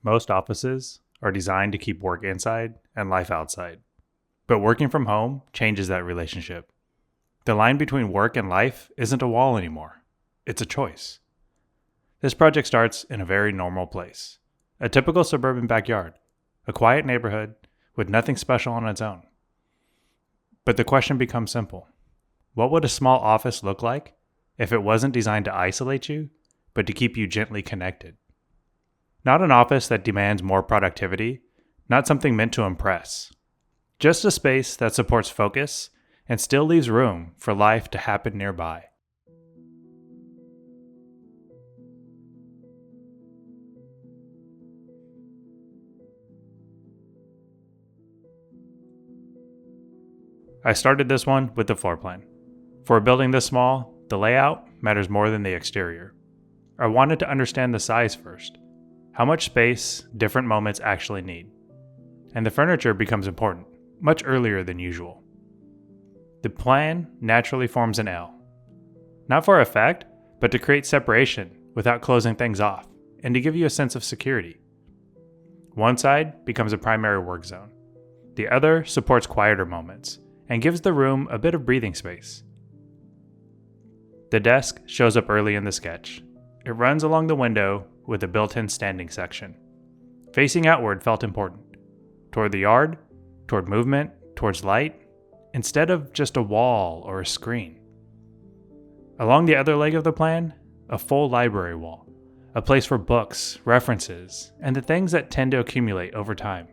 Most offices are designed to keep work inside and life outside. But working from home changes that relationship. The line between work and life isn't a wall anymore. It's a choice. This project starts in a very normal place. A typical suburban backyard. A quiet neighborhood with nothing special on its own. But the question becomes simple. What would a small office look like if it wasn't designed to isolate you, but to keep you gently connected? Not an office that demands more productivity, not something meant to impress. Just a space that supports focus and still leaves room for life to happen nearby. I started this one with the floor plan. For a building this small, the layout matters more than the exterior. I wanted to understand the size first. How much space different moments actually need. And the furniture becomes important, much earlier than usual. The plan naturally forms an L. Not for effect, but to create separation without closing things off, and to give you a sense of security. One side becomes a primary work zone. The other supports quieter moments, and gives the room a bit of breathing space. The desk shows up early in the sketch. It runs along the window with a built-in standing section. Facing outward felt important. Toward the yard, toward movement, towards light, instead of just a wall or a screen. Along the other leg of the plan, a full library wall, a place for books, references, and the things that tend to accumulate over time.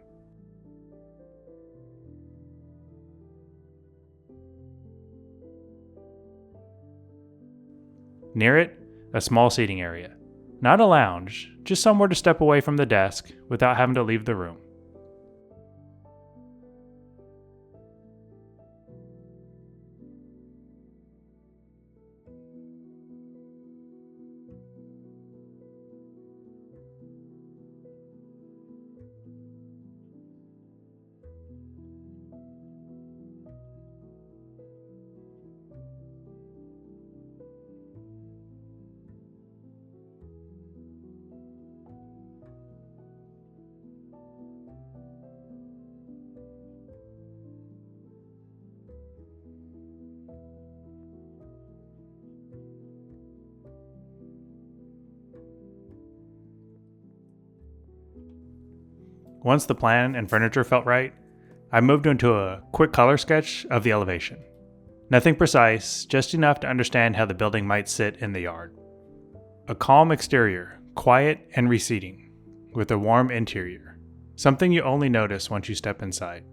Near it, a small seating area. Not a lounge, just somewhere to step away from the desk without having to leave the room. Once the plan and furniture felt right, I moved into a quick color sketch of the elevation. Nothing precise, just enough to understand how the building might sit in the yard. A calm exterior, quiet and receding, with a warm interior, something you only notice once you step inside.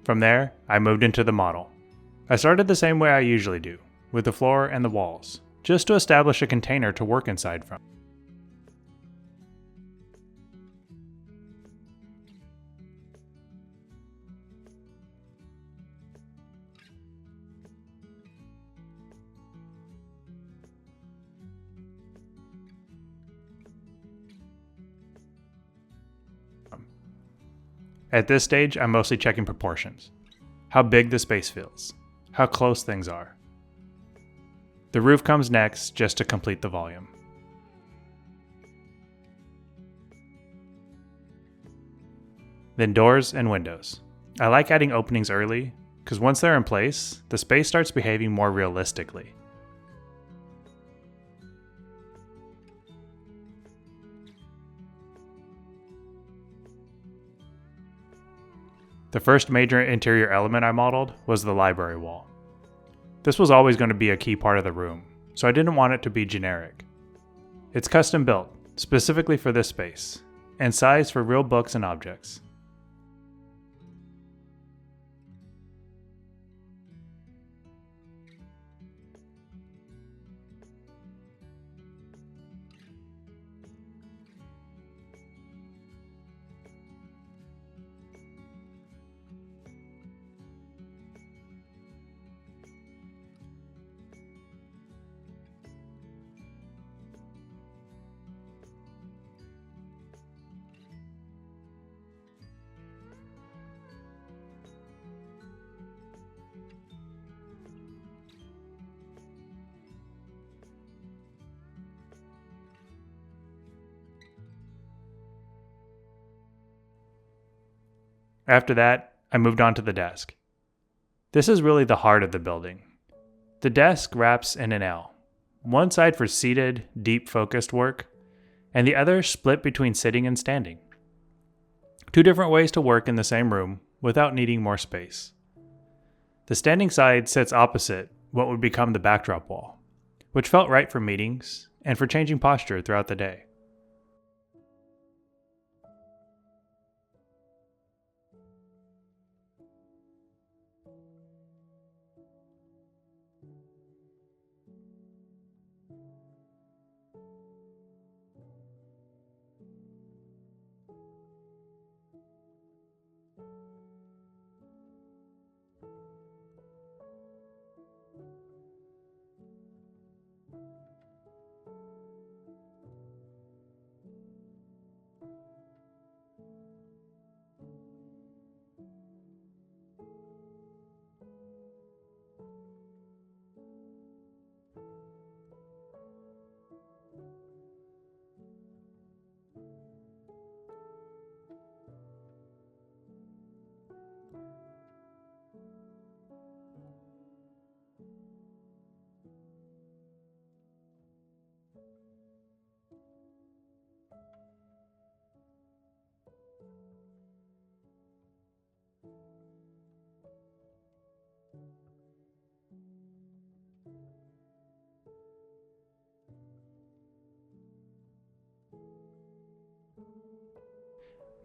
From there, I moved into the model. I started the same way I usually do, with the floor and the walls, just to establish a container to work inside from. At this stage, I'm mostly checking proportions. How big the space feels, how close things are. The roof comes next, just to complete the volume. Then doors and windows. I like adding openings early, because once they're in place, the space starts behaving more realistically. The first major interior element I modeled was the library wall. This was always going to be a key part of the room, so I didn't want it to be generic. It's custom built, specifically for this space, and sized for real books and objects. After that, I moved on to the desk. This is really the heart of the building. The desk wraps in an L, one side for seated, deep focused work, and the other split between sitting and standing. Two different ways to work in the same room without needing more space. The standing side sits opposite what would become the backdrop wall, which felt right for meetings and for changing posture throughout the day.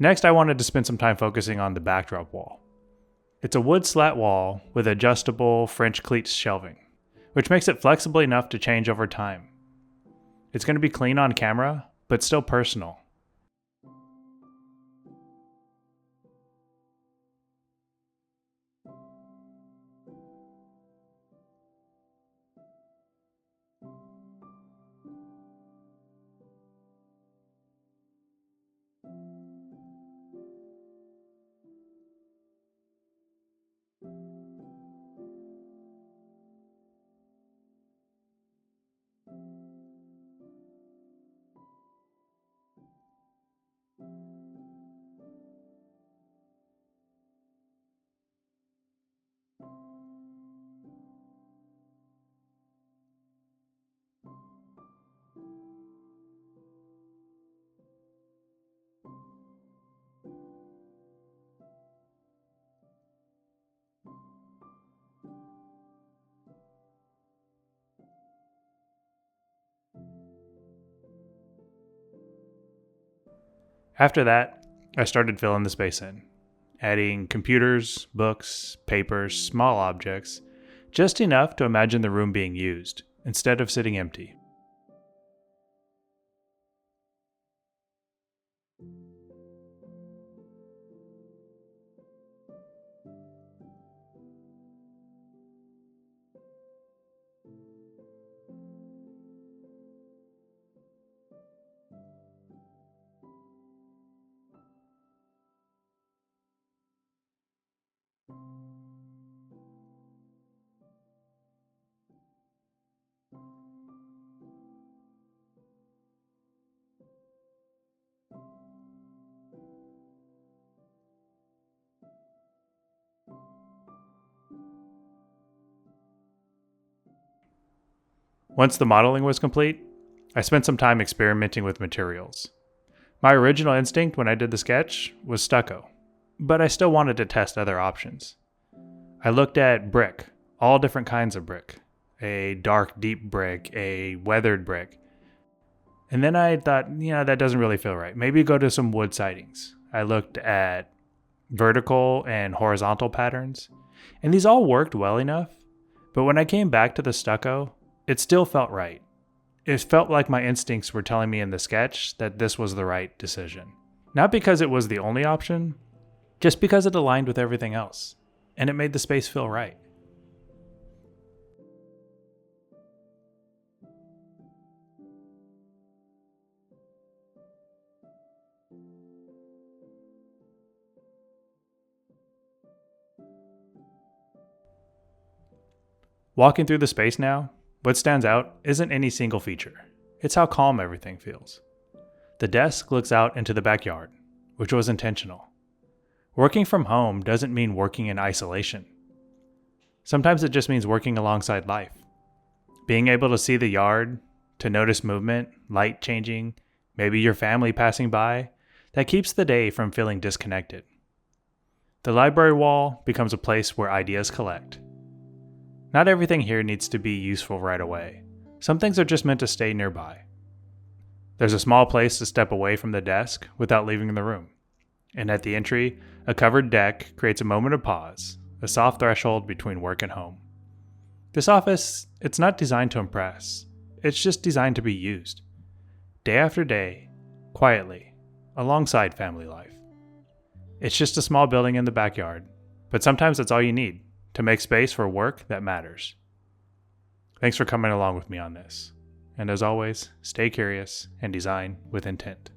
Next, I wanted to spend some time focusing on the backdrop wall. It's a wood slat wall with adjustable French cleats shelving, which makes it flexible enough to change over time. It's going to be clean on camera, but still personal. After that, I started filling the space in. adding computers, books, papers, small objects, just enough to imagine the room being used, instead of sitting empty. Once the modeling was complete, I spent some time experimenting with materials. My original instinct when I did the sketch was stucco, but I still wanted to test other options. I looked at brick, all different kinds of brick, a dark, deep brick, a weathered brick. And then I thought, that doesn't really feel right. Maybe go to some wood sidings. I looked at vertical and horizontal patterns, and these all worked well enough. But when I came back to the stucco, it still felt right. It felt like my instincts were telling me in the sketch that this was the right decision. Not because it was the only option, just because it aligned with everything else, and it made the space feel right. Walking through the space now, what stands out isn't any single feature. It's how calm everything feels. The desk looks out into the backyard, which was intentional. Working from home doesn't mean working in isolation. Sometimes it just means working alongside life. Being able to see the yard, to notice movement, light changing, maybe your family passing by, that keeps the day from feeling disconnected. The library wall becomes a place where ideas collect. Not everything here needs to be useful right away. Some things are just meant to stay nearby. There's a small place to step away from the desk without leaving the room. And at the entry, a covered deck creates a moment of pause, a soft threshold between work and home. This office, it's not designed to impress. It's just designed to be used. Day after day, quietly, alongside family life. It's just a small building in the backyard, but sometimes that's all you need to make space for work that matters. Thanks for coming along with me on this. And as always, stay curious and design with intent.